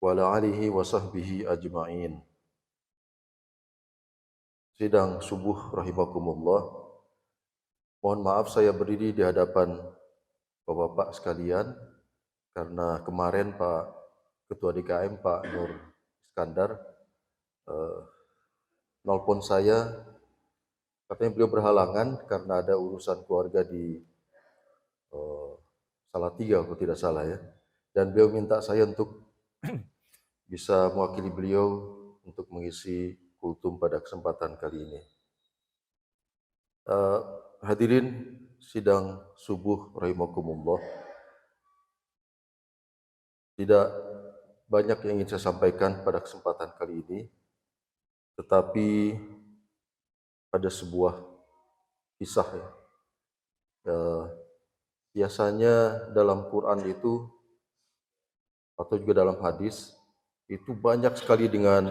wa ala alihi wa sahbihi ajma'in. Sidang subuh rahimakumullah. Mohon maaf saya berdiri di hadapan Bapak-bapak sekalian karena kemarin Pak Ketua DKM Pak Nur Iskandar nelpon saya, katanya beliau berhalangan karena ada urusan keluarga di Salatiga kalau tidak salah ya. Dan beliau minta saya untuk bisa mewakili beliau untuk mengisi kultum pada kesempatan kali ini. Hadirin sidang subuh rahimakumullah. Tidak banyak yang ingin saya sampaikan pada kesempatan kali ini, tetapi ada sebuah kisah ya. Biasanya dalam Quran itu atau juga dalam hadis itu banyak sekali dengan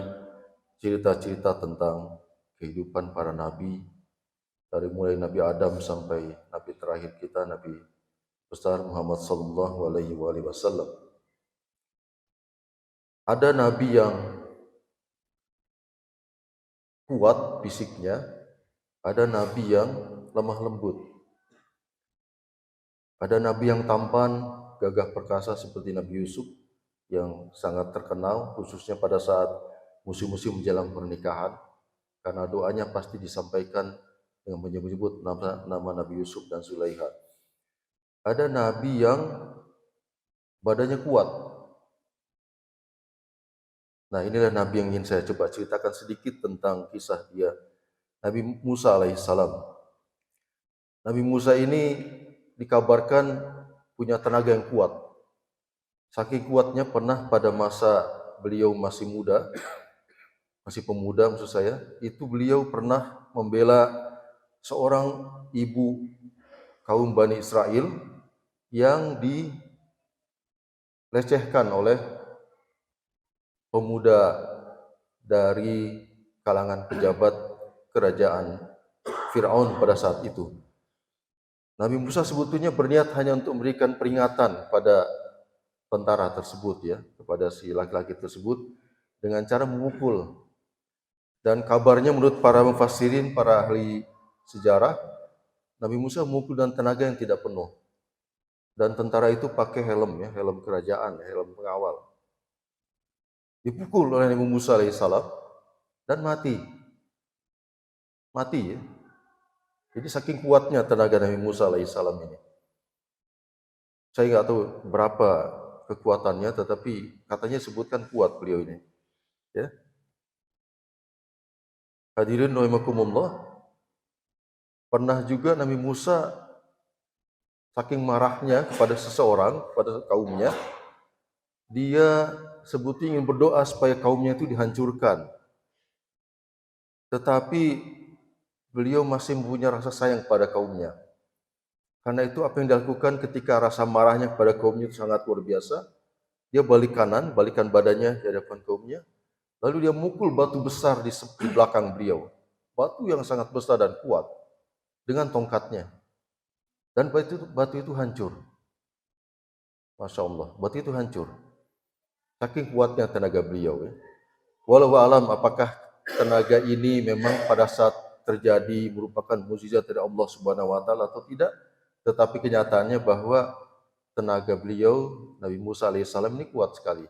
cerita-cerita tentang kehidupan para nabi, dari mulai Nabi Adam sampai nabi terakhir kita, Nabi besar Muhammad sallallahu alaihi wasallam. Ada nabi yang kuat fisiknya, ada nabi yang lemah lembut. Ada nabi yang tampan, gagah perkasa seperti Nabi Yusuf yang sangat terkenal khususnya pada saat musim-musim menjelang pernikahan, karena doanya pasti disampaikan dengan menyebut nama Nabi Yusuf dan Zulaiha. Ada nabi yang badannya kuat. Nah, inilah nabi yang ingin saya coba ceritakan sedikit tentang kisah dia, Nabi Musa alaihissalam. Nabi Musa ini dikabarkan punya tenaga yang kuat. Saking kuatnya pernah pada masa beliau masih muda, masih pemuda maksud saya, itu beliau pernah membela seorang ibu kaum Bani Israel yang dilecehkan oleh pemuda dari kalangan pejabat kerajaan Fir'aun pada saat itu. Nabi Musa sebetulnya berniat hanya untuk memberikan peringatan pada tentara tersebut ya, kepada si laki-laki tersebut dengan cara memukul. Dan kabarnya menurut para mufassirin, para ahli sejarah, Nabi Musa memukul dengan tenaga yang tidak penuh. Dan tentara itu pakai helm ya, helm kerajaan, helm pengawal. Dipukul oleh Nabi Musa alaihissalam dan mati. Mati ya. Jadi saking kuatnya tenaga Nabi Musa alaihissalam ini. Saya nggak tahu berapa kekuatannya, tetapi katanya sebutkan kuat beliau ini. Ya. Hadirin rahimakumullah. Pernah juga Nabi Musa saking marahnya kepada seseorang, pada kaumnya, dia sebutnya ingin berdoa supaya kaumnya itu dihancurkan. Tetapi beliau masih mempunyai rasa sayang pada kaumnya. Karena itu apa yang dilakukan ketika rasa marahnya kepada kaumnya itu sangat luar biasa, dia balikan badannya di hadapan kaumnya, lalu dia mukul batu besar di belakang beliau. Batu yang sangat besar dan kuat dengan tongkatnya. Dan batu itu hancur. Masya Allah, batu itu hancur. Saking kuatnya tenaga beliau. Ya. Walau alam apakah tenaga ini memang pada saat terjadi merupakan mukjizat dari Allah Subhanahu wa taala atau tidak, tetapi kenyataannya bahwa tenaga beliau Nabi Musa alaihissalam ini kuat sekali.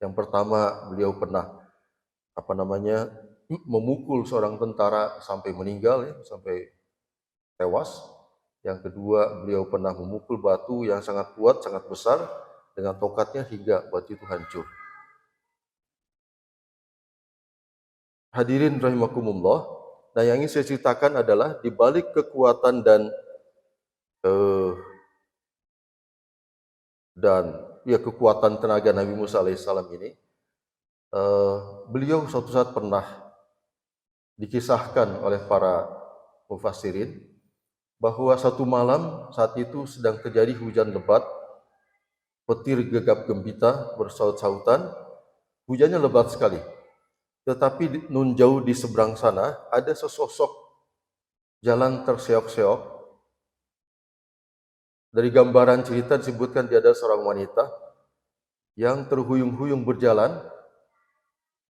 Yang pertama, beliau pernah memukul seorang tentara sampai meninggal ya, sampai tewas. Yang kedua, beliau pernah memukul batu yang sangat kuat, sangat besar dengan tongkatnya hingga batu itu hancur. Hadirin rahimakumullah. Nah, yang ingin saya ceritakan adalah di balik kekuatan dan kekuatan tenaga Nabi Musa alaihissalam ini, beliau suatu saat pernah dikisahkan oleh para mufassirin bahwa satu malam saat itu sedang terjadi hujan lebat, petir gegap gempita bersaut-sautan, hujannya lebat sekali. Tetapi nun jauh di seberang sana ada sesosok jalan terseok-seok. Dari gambaran cerita disebutkan dia adalah seorang wanita yang terhuyung-huyung berjalan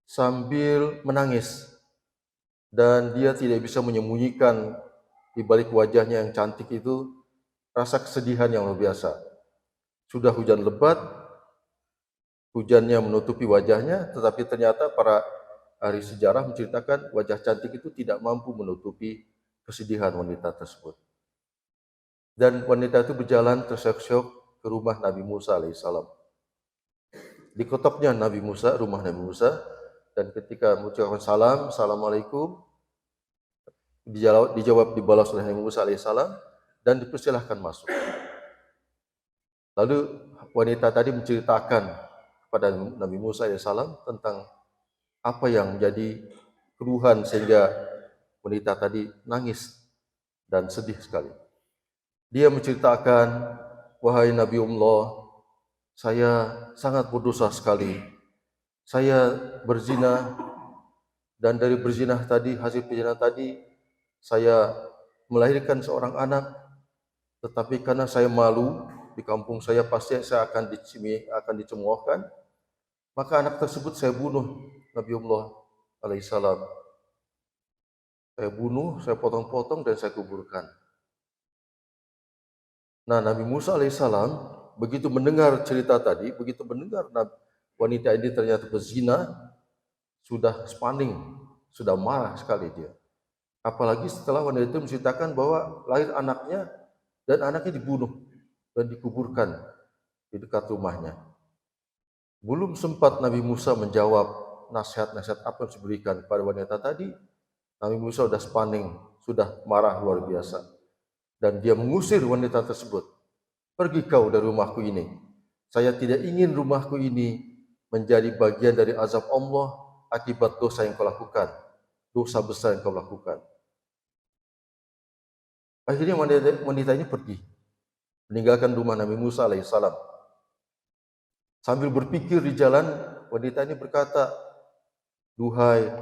sambil menangis, dan dia tidak bisa menyembunyikan di balik wajahnya yang cantik itu rasa kesedihan yang luar biasa. Sudah hujan lebat, hujannya menutupi wajahnya, tetapi ternyata para ahli sejarah menceritakan wajah cantik itu tidak mampu menutupi kesedihan wanita tersebut. Dan wanita itu berjalan terseok-seok ke rumah Nabi Musa alaihissalam. Diketoknya rumah Nabi Musa, dan ketika mengucapkan salam, Assalamualaikum, dibalas oleh Nabi Musa alaihissalam dan dipersilahkan masuk. Lalu wanita tadi menceritakan kepada Nabi Musa alaihissalam tentang apa yang menjadi keluhan sehingga wanita tadi nangis dan sedih sekali. Dia menceritakan, wahai Nabi Allah, saya sangat berdosa sekali. Saya berzina, dan dari berzina tadi, hasil perzinahan tadi, saya melahirkan seorang anak, tetapi karena saya malu, di kampung saya pasti saya akan dicemoohkan, maka anak tersebut saya bunuh, Nabi Allah alaihissalam. Saya bunuh, saya potong-potong dan saya kuburkan. Nah, Nabi Musa alaihissalam begitu mendengar cerita tadi, begitu mendengar wanita ini ternyata berzina, sudah panik, sudah marah sekali dia. Apalagi setelah wanita itu menceritakan bahwa lahir anaknya dan anaknya dibunuh dan dikuburkan di dekat rumahnya. Belum sempat Nabi Musa menjawab nasihat-nasihat apa yang diberikan kepada wanita tadi, Nabi Musa sudah panik, sudah marah luar biasa. Dan dia mengusir wanita tersebut. Pergi kau dari rumahku ini. Saya tidak ingin rumahku ini menjadi bagian dari azab Allah akibat dosa yang kau lakukan. Dosa besar yang kau lakukan. Akhirnya wanita ini pergi, meninggalkan rumah Nabi Musa alaihissalam. Sambil berpikir di jalan, wanita ini berkata, duhai,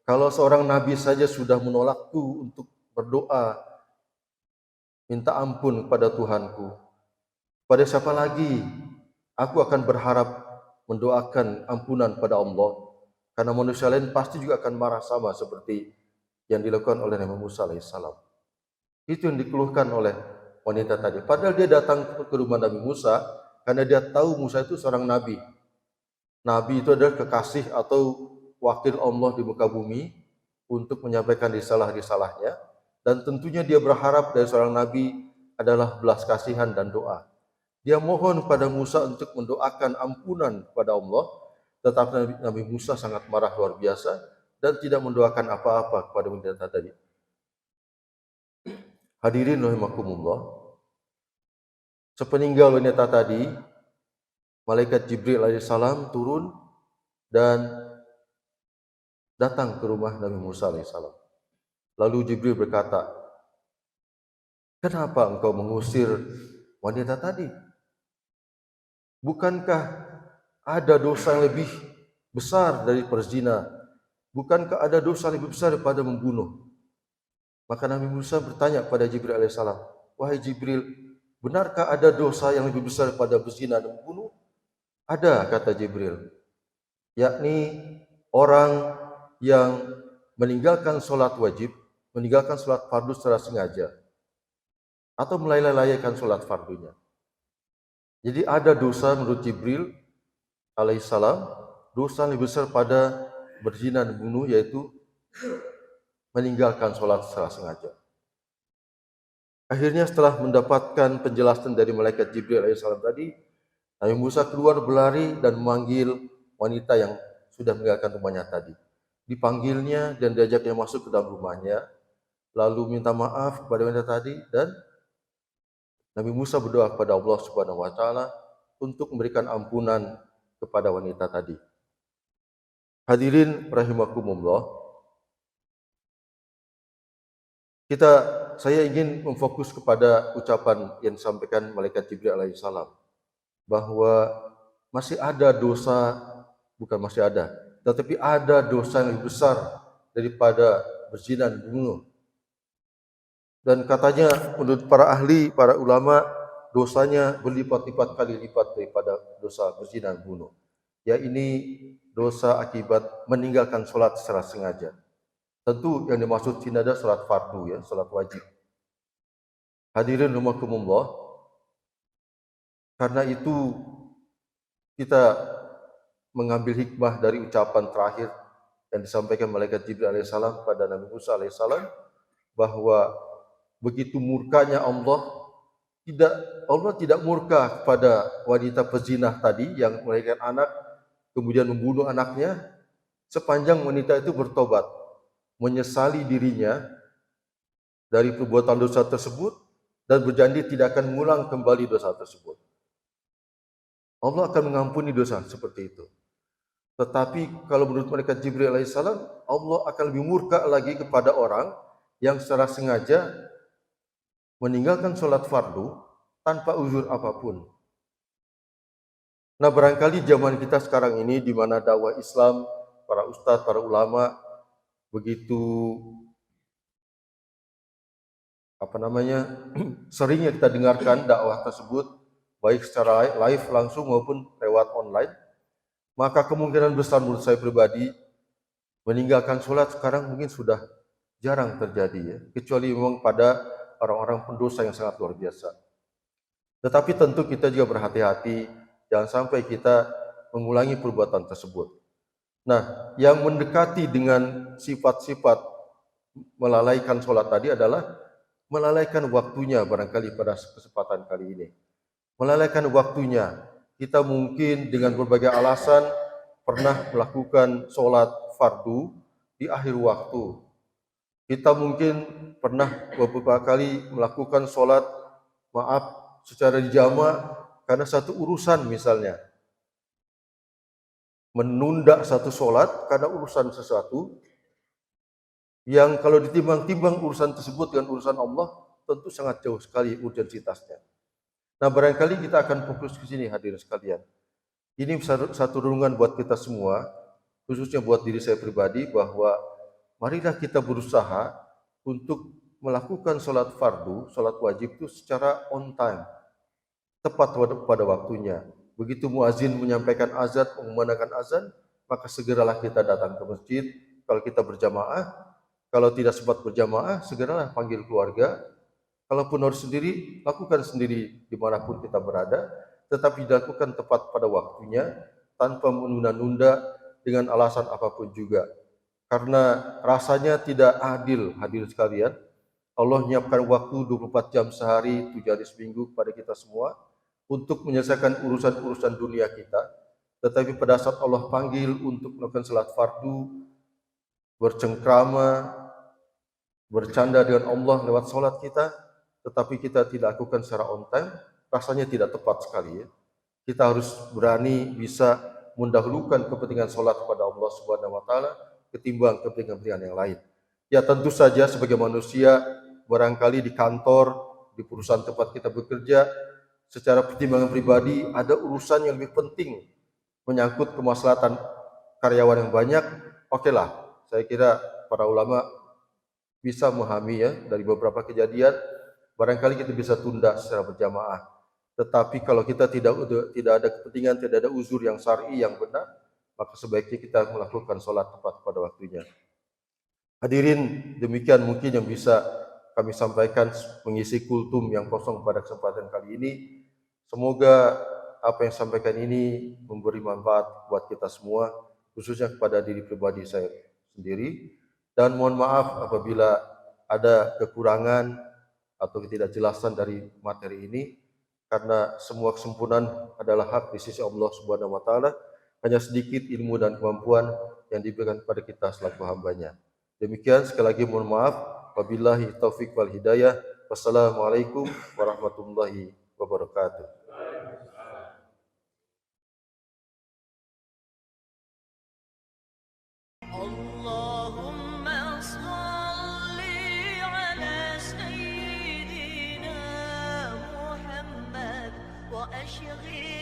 kalau seorang nabi saja sudah menolakku untuk berdoa, minta ampun kepada Tuhanku, pada siapa lagi aku akan berharap mendoakan ampunan pada Allah? Karena manusia lain pasti juga akan marah sama seperti yang dilakukan oleh Nabi Musa alaihissalam. Itu yang dikeluhkan oleh wanita tadi. Padahal dia datang ke rumah Nabi Musa karena dia tahu Musa itu seorang nabi. Nabi itu adalah kekasih atau wakil Allah di muka bumi untuk menyampaikan risalah-risalahnya. Dan tentunya dia berharap dari seorang nabi adalah belas kasihan dan doa. Dia mohon kepada Musa untuk mendoakan ampunan kepada Allah, tetapi Nabi Musa sangat marah luar biasa dan tidak mendoakan apa-apa kepada wanita tadi. Hadirin rahimakumullah, sepeninggal wanita tadi, malaikat Jibril alaihissalam turun dan datang ke rumah Nabi Musa alaihissalam. Lalu Jibril berkata, kenapa engkau mengusir wanita tadi? Bukankah ada dosa yang lebih besar dari perzina? Bukankah ada dosa yang lebih besar daripada membunuh? Maka Nabi Musa bertanya kepada Jibril alaihissalam, wahai Jibril, benarkah ada dosa yang lebih besar daripada berzina dan membunuh? Ada, kata Jibril, yakni orang yang meninggalkan sholat wajib, meninggalkan sholat fardu secara sengaja, atau melalaikan sholat fardunya. Jadi ada dosa menurut Jibril alaihissalam, dosa yang lebih besar pada berzina dan membunuh, yaitu meninggalkan sholat secara sengaja. Akhirnya setelah mendapatkan penjelasan dari malaikat Jibril alaihissalam tadi, Nabi Musa keluar berlari dan memanggil wanita yang sudah meninggalkan rumahnya tadi. Dipanggilnya dan diajaknya masuk ke dalam rumahnya, lalu minta maaf kepada wanita tadi, dan Nabi Musa berdoa kepada Allah Subhanahu wa taala untuk memberikan ampunan kepada wanita tadi. Hadirin rahimakumullah, saya ingin memfokus kepada ucapan yang disampaikan malaikat Jibril alaihissalam bahwa masih ada dosa, bukan masih ada, tetapi ada dosa yang lebih besar daripada berzina dan membunuh. Dan katanya menurut para ahli, para ulama, dosanya berlipat-lipat kali lipat daripada dosa berzina dan bunuh. Ya, ini dosa akibat meninggalkan sholat secara sengaja. Tentu yang dimaksud sini adalah sholat fardu, ya, sholat wajib. Hadirin rahimakumullah, karena itu kita mengambil hikmah dari ucapan terakhir yang disampaikan malaikat Jibril alaihissalam pada Nabi Musa alaihissalam, bahwa begitu murkanya Allah tidak murka kepada wanita pezinah tadi yang melahirkan anak kemudian membunuh anaknya, sepanjang wanita itu bertobat, menyesali dirinya dari perbuatan dosa tersebut dan berjanji tidak akan mengulang kembali dosa tersebut. Allah akan mengampuni dosa seperti itu. Tetapi kalau menurut malaikat Jibril alaihissalam, Allah akan lebih murka lagi kepada orang yang secara sengaja meninggalkan sholat fardu tanpa uzur apapun. Nah, barangkali zaman kita sekarang ini di mana dakwah Islam, para ustadz, para ulama begitu seringnya kita dengarkan dakwah tersebut baik secara live langsung maupun lewat online, maka kemungkinan besar menurut saya pribadi meninggalkan sholat sekarang mungkin sudah jarang terjadi, ya, kecuali memang pada orang-orang pendosa yang sangat luar biasa. Tetapi tentu kita juga berhati-hati, jangan sampai kita mengulangi perbuatan tersebut. Nah, yang mendekati dengan sifat-sifat melalaikan sholat tadi adalah melalaikan waktunya barangkali pada kesempatan kali ini. Melalaikan waktunya. Kita mungkin dengan berbagai alasan pernah melakukan sholat fardu di akhir waktu. Kita mungkin pernah beberapa kali melakukan sholat secara dijama karena satu urusan misalnya. Menunda satu sholat karena urusan sesuatu yang kalau ditimbang-timbang urusan tersebut dengan urusan Allah tentu sangat jauh sekali urgensitasnya. Nah, barangkali kita akan fokus ke sini hadirin sekalian. Ini satu renungan buat kita semua, khususnya buat diri saya pribadi, bahwa marilah kita berusaha untuk melakukan sholat fardu, sholat wajib itu secara on time, tepat pada waktunya. Begitu muazin menyampaikan azan, mengumandangkan azan, maka segeralah kita datang ke masjid. Kalau kita berjamaah, kalau tidak sempat berjamaah, segeralah panggil keluarga. Kalaupun harus sendiri, lakukan sendiri dimanapun kita berada, tetapi dilakukan tepat pada waktunya, tanpa menunda-nunda dengan alasan apapun juga. Karena rasanya tidak adil, hadirin sekalian. Allah menyiapkan waktu 24 jam sehari, 7 hari seminggu kepada kita semua untuk menyelesaikan urusan-urusan dunia kita. Tetapi pada saat Allah panggil untuk melakukan salat fardu, bercengkrama, bercanda dengan Allah lewat salat kita, tetapi kita tidak lakukan secara on time, rasanya tidak tepat sekali, ya. Kita harus berani bisa mendahulukan kepentingan salat kepada Allah Subhanahu wa taala ketimbang kepentingan yang lain. Ya, tentu saja sebagai manusia, barangkali di kantor, di perusahaan tempat kita bekerja, secara pertimbangan pribadi ada urusan yang lebih penting menyangkut kemaslahatan karyawan yang banyak. Okelah, saya kira para ulama bisa memahami, ya, dari beberapa kejadian. Barangkali kita bisa tunda secara berjamaah. Tetapi kalau kita tidak ada kepentingan, tidak ada uzur yang syar'i yang benar, maka sebaiknya kita melakukan sholat tepat pada waktunya. Hadirin, demikian mungkin yang bisa kami sampaikan mengisi kultum yang kosong pada kesempatan kali ini. Semoga apa yang sampaikan ini memberi manfaat buat kita semua, khususnya kepada diri pribadi saya sendiri. Dan mohon maaf apabila ada kekurangan atau ketidakjelasan dari materi ini, karena semua kesempurnaan adalah hak di sisi Allah Subhanahu wa taala. Hanya sedikit ilmu dan kemampuan yang diberikan kepada kita selaku hambanya. Demikian, sekali lagi mohon maaf. Wabillahi taufik wal hidayah. Wassalamualaikum warahmatullahi wabarakatuh. Allahumma salli ala sayyidina Muhammad wa ashghil